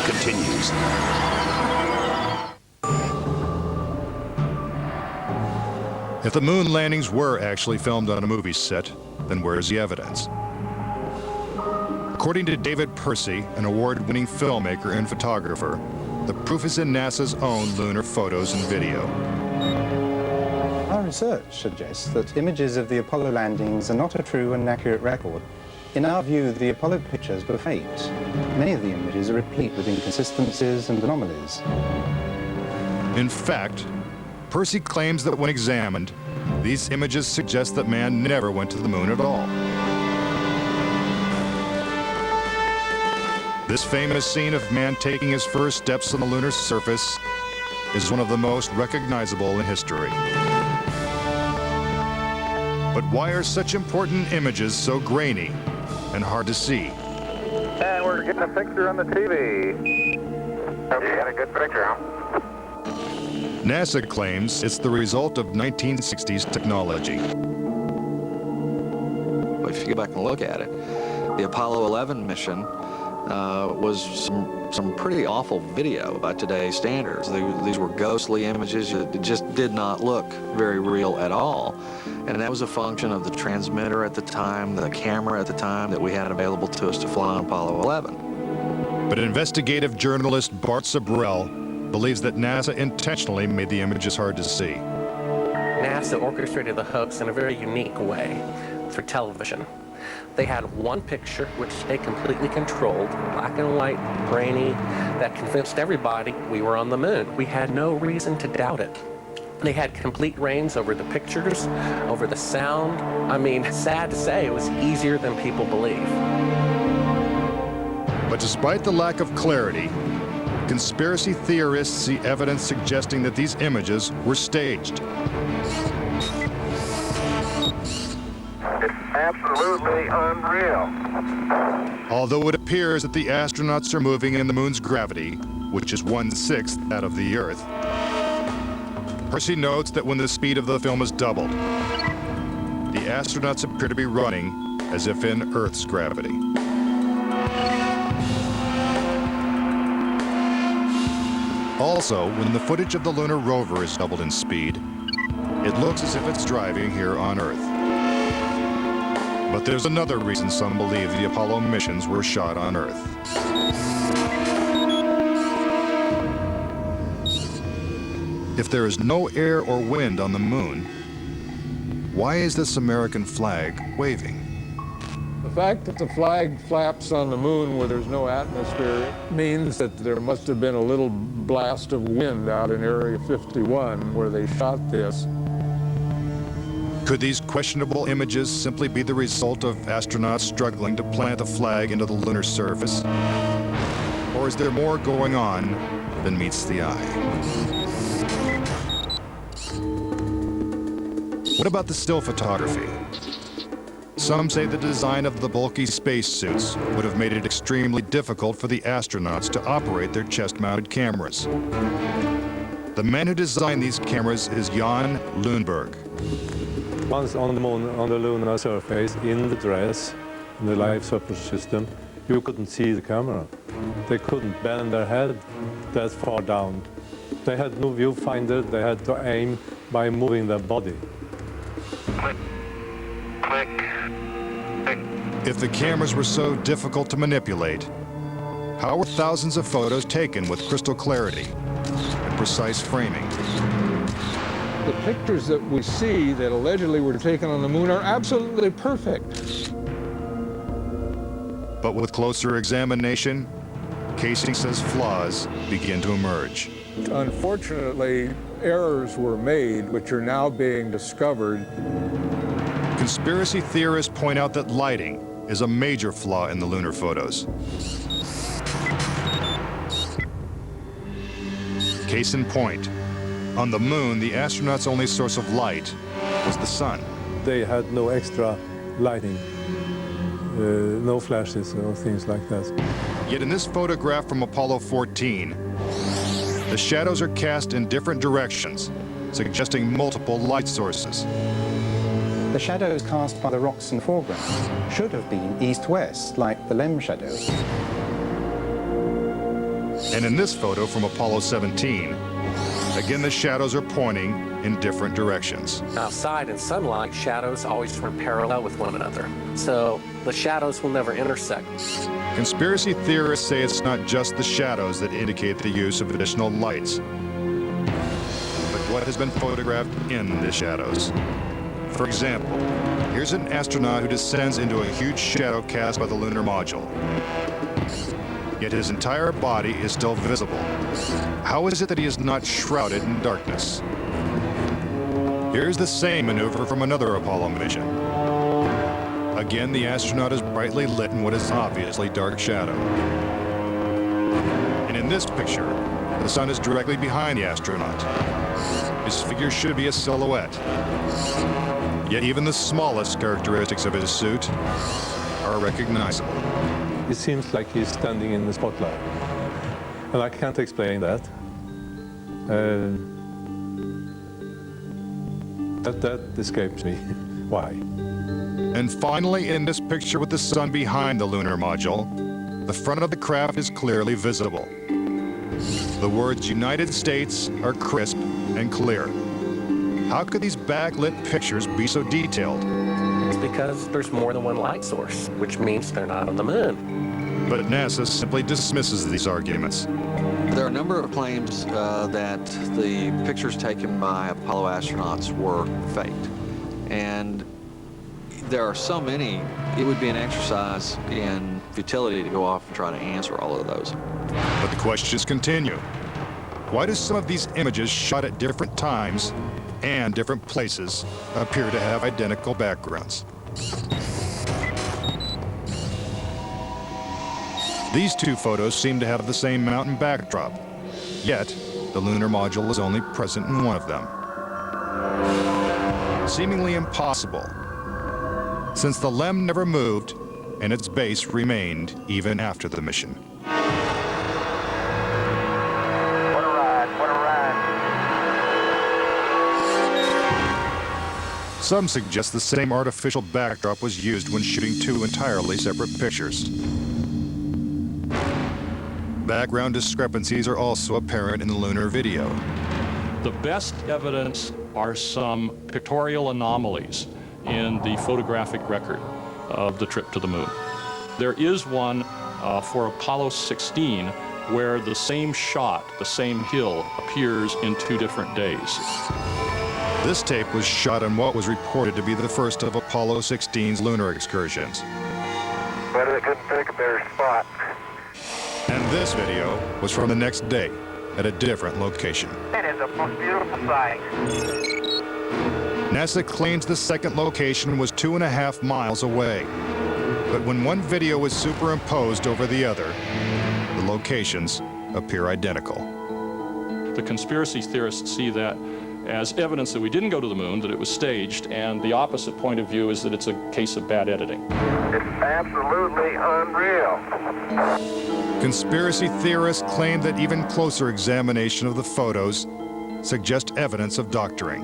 continues. If the moon landings were actually filmed on a movie set, then where's the evidence? According to David PERCY, an award-winning filmmaker and photographer, the proof is in NASA's own lunar photos and video. Our research suggests that images of the Apollo landings are not a true and accurate record. In our view, the Apollo pictures were faked. Many of the images are replete with inconsistencies and anomalies. In fact, PERCY claims that when examined, these images suggest that man never went to the moon at all. This famous scene of man taking his first steps on the lunar surface is one of the most recognizable in history. But why are such important images so grainy and hard to see? And we're getting a picture on the TV. Okay, got a good picture, huh? NASA claims it's the result of 1960s technology. If you go back and look at it, the Apollo 11 mission was some pretty awful video by today's standards. These were ghostly images. It just did not look very real at all. And that was a function of the transmitter at the time, the camera at the time that we had available to us to fly on Apollo 11. But investigative journalist BART SIBREL believes that NASA intentionally made the images hard to see. NASA orchestrated the hoax in a very unique way through television. They had one picture, which they completely controlled, black and white, grainy, that convinced everybody we were on the moon. We had no reason to doubt it. They had complete reins over the pictures, over the sound. I mean, sad to say, it was easier than people believe. But despite the lack of clarity, conspiracy theorists see evidence suggesting that these images were staged. It's absolutely unreal. Although it appears that the astronauts are moving in the moon's gravity, which is 1/6 that of the Earth, PERCY notes that when the speed of the film is doubled, the astronauts appear to be running as if in Earth's gravity. Also, when the footage of the lunar rover is doubled in speed, it looks as if it's driving here on Earth. But there's another reason some believe the Apollo missions were shot on Earth. If there is no air or wind on the moon, why is this American flag waving? The fact that the flag flaps on the moon where there's no atmosphere means that there must have been a little blast of wind out in Area 51 where they shot this. Could these questionable images simply be the result of astronauts struggling to plant a flag into the lunar surface? Or is there more going on than meets the eye? What about the still photography? Some say the design of the bulky spacesuits would have made it extremely difficult for the astronauts to operate their chest-mounted cameras. The man who designed these cameras is Jan Lundberg. Once on the moon, on the lunar surface, in the dress, in the life support system, you couldn't see the camera. They couldn't bend their head that far down. They had no viewfinder. They had to aim by moving their body. Click, click, click. If the cameras were so difficult to manipulate, how were thousands of photos taken with crystal clarity and precise framing? The pictures that we see that allegedly were taken on the moon are absolutely perfect. But with closer examination, KAYSING says flaws begin to emerge. Unfortunately, errors were made which are now being discovered. Conspiracy theorists point out that lighting is a major flaw in the lunar photos. Case in point, on the moon, the astronauts' only source of light was the sun. They had no extra lighting, no flashes or things like that. Yet in this photograph from Apollo 14, the shadows are cast in different directions, suggesting multiple light sources. The shadows cast by the rocks in the foreground should have been east-west, like the lens shadow. And in this photo from Apollo 17, again the shadows are pointing in different directions. Outside in sunlight, shadows always run parallel with one another. So the shadows will never intersect. Conspiracy theorists say it's not just the shadows that indicate the use of additional lights, but what has been photographed in the shadows. For example, here's an astronaut who descends into a huge shadow cast by the lunar module. Yet his entire body is still visible. How is it that he is not shrouded in darkness? Here's the same maneuver from another Apollo mission. Again, the astronaut is brightly lit in what is obviously dark shadow. And in this picture, the sun is directly behind the astronaut. His figure should be a silhouette. Yet even the smallest characteristics of his suit are recognizable. It seems like he's standing in the spotlight. And I can't explain that. That escapes me. Why? And finally, in this picture with the sun behind the lunar module, the front of the craft is clearly visible. The words United States are crisp and clear. How could these backlit pictures be so detailed? It's because there's more than one light source, which means they're not on the moon. But NASA simply dismisses these arguments. There are a number of claims that the pictures taken by Apollo astronauts were faked. And there are so many, it would be an exercise in futility to go off and try to answer all of those. But the questions continue. Why do some of these images shot at different times and different places appear to have identical backgrounds? These two photos seem to have the same mountain backdrop, yet the lunar module is only present in one of them. Seemingly impossible, since the LEM never moved and its base remained even after the mission. What a ride, what a ride. Some suggest the same artificial backdrop was used when shooting two entirely separate pictures. Background discrepancies are also apparent in the lunar video. The best evidence are some pictorial anomalies in the photographic record of the trip to the moon. There is one for Apollo 16 where the same shot, the same hill, appears in 2 different days. This tape was shot on what was reported to be the first of Apollo 16's lunar excursions. But they couldn't pick a better spot. And this video was from the next day at a different location. It is a most beautiful sight. NASA claims the second location was 2.5 miles away. But when one video is superimposed over the other, the locations appear identical. The conspiracy theorists see that as evidence that we didn't go to the moon, that it was staged, and the opposite point of view is that it's a case of bad editing. It's absolutely unreal. Conspiracy theorists claim that even closer examination of the photos suggest evidence of doctoring.